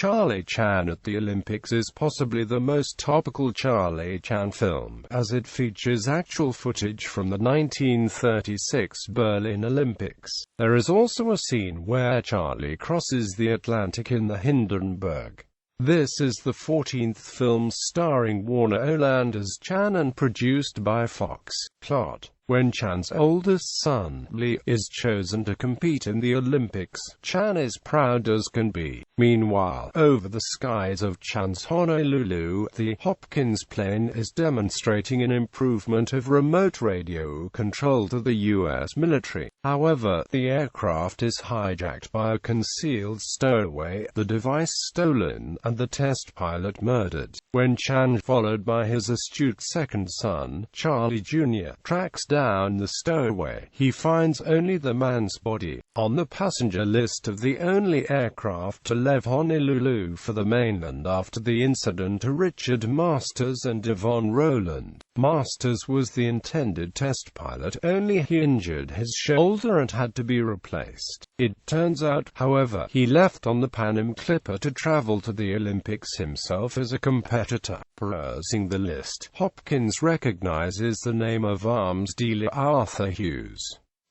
Charlie Chan at the Olympics is possibly the most topical Charlie Chan film, as it features actual footage from the 1936 Berlin Olympics. There is also a scene where Charlie crosses the Atlantic in the Hindenburg. This is the 14th film starring Warner Oland as Chan and produced by Fox. Plot: when Chan's oldest son, Lee, is chosen to compete in the Olympics, Chan is proud as can be. Meanwhile, over the skies of Chan's Honolulu, the Hopkins plane is demonstrating an improvement of remote radio control to the U.S. military. However, the aircraft is hijacked by a concealed stowaway, the device stolen, and the test pilot murdered. When Chan, followed by his astute second son, Charlie Jr., tracks down the stowaway, he finds only the man's body. On the passenger list of the only aircraft to leave Honolulu for the mainland after the incident are Richard Masters and Warner Oland. Masters was the intended test pilot, only he injured his shoulder and had to be replaced. It turns out, however, he left on the Pan Am Clipper to travel to the Olympics himself as a competitor. Perusing the list, Hopkins recognizes the name of arms dealer Arthur Hughes.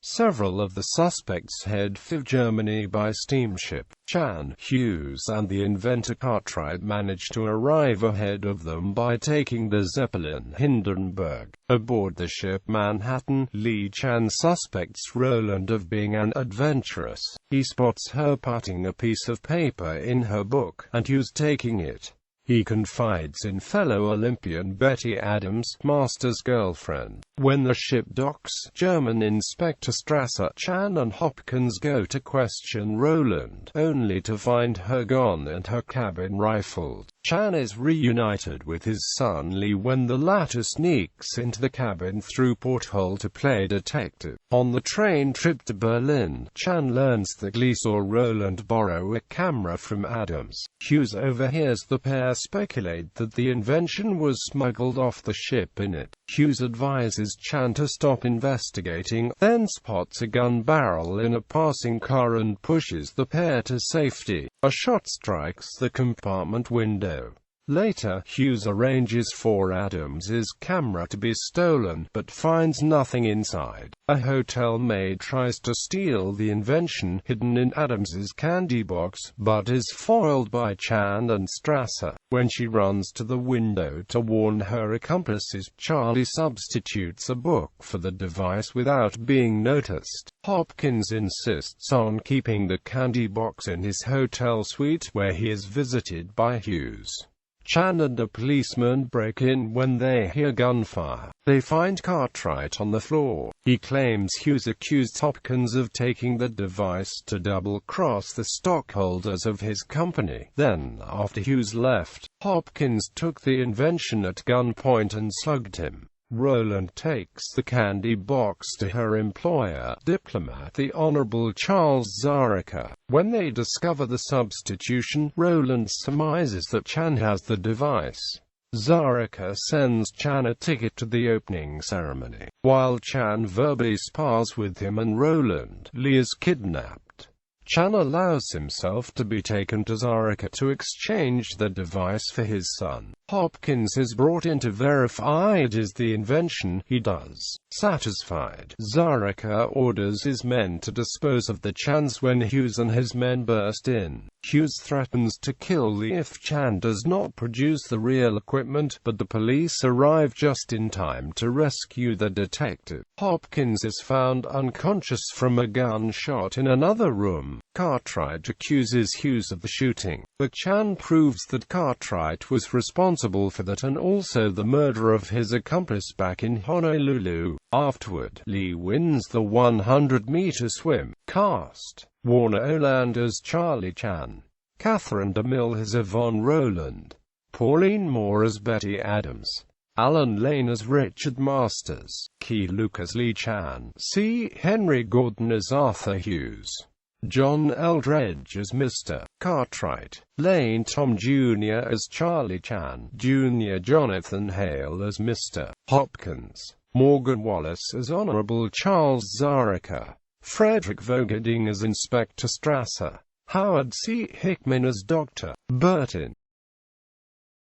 Several of the suspects head for Germany by steamship. Chan, Hughes and the inventor Cartwright manage to arrive ahead of them by taking the Zeppelin Hindenburg. Aboard the ship Manhattan, Lee Chan suspects Roland of being an adventurous. He spots her putting a piece of paper in her book, and Hughes taking it. He confides in fellow Olympian Betty Adams, Masters' girlfriend. When the ship docks, German Inspector Strasser, Chan and Hopkins go to question Roland, only to find her gone and her cabin rifled. Chan is reunited with his son Lee when the latter sneaks into the cabin through porthole to play detective. On the train trip to Berlin, Chan learns that Lee saw Roland borrow a camera from Adams. Hughes overhears the pair speculate that the invention was smuggled off the ship in it. Hughes advises Chan to stop investigating, then spots a gun barrel in a passing car and pushes the pair to safety. A shot strikes the compartment window. Later, Hughes arranges for Adams's camera to be stolen, but finds nothing inside. A hotel maid tries to steal the invention hidden in Adams's candy box, but is foiled by Chan and Strasser. When she runs to the window to warn her accomplices, Charlie substitutes a book for the device without being noticed. Hopkins insists on keeping the candy box in his hotel suite, where he is visited by Hughes. Chan and a policeman break in when they hear gunfire. They find Cartwright on the floor. He claims Hughes accused Hopkins of taking the device to double-cross the stockholders of his company. Then, after Hughes left, Hopkins took the invention at gunpoint and slugged him. Roland takes the candy box to her employer, diplomat the Honorable Charles Zarica. When they discover the substitution, Roland surmises that Chan has the device. Zarica sends Chan a ticket to the opening ceremony. While Chan verbally spars with him and Roland, Lee is kidnapped. Chan allows himself to be taken to Zarica to exchange the device for his son. Hopkins is brought in to verify it is the invention. He does. Satisfied, Zarica orders his men to dispose of the Chans when Hughes and his men burst in. Hughes threatens to kill Lee if Chan does not produce the real equipment, but the police arrive just in time to rescue the detective. Hopkins is found unconscious from a gunshot in another room. Cartwright accuses Hughes of the shooting, but Chan proves that Cartwright was responsible for that and also the murder of his accomplice back in Honolulu. Afterward, Lee wins the 100-meter swim. Cast: Warner Oland as Charlie Chan, Catherine DeMille as Yvonne Roland, Pauline Moore as Betty Adams, Alan Lane as Richard Masters, Key Luke as Lee Chan, C. Henry Gordon as Arthur Hughes, John Eldredge as Mr. Cartwright, Lane Tom Jr. as Charlie Chan, Jr. Jonathan Hale as Mr. Hopkins, Morgan Wallace as Honorable Charles Zarica, Frederick Vogading as Inspector Strasser, Howard C. Hickman as Dr. Burton.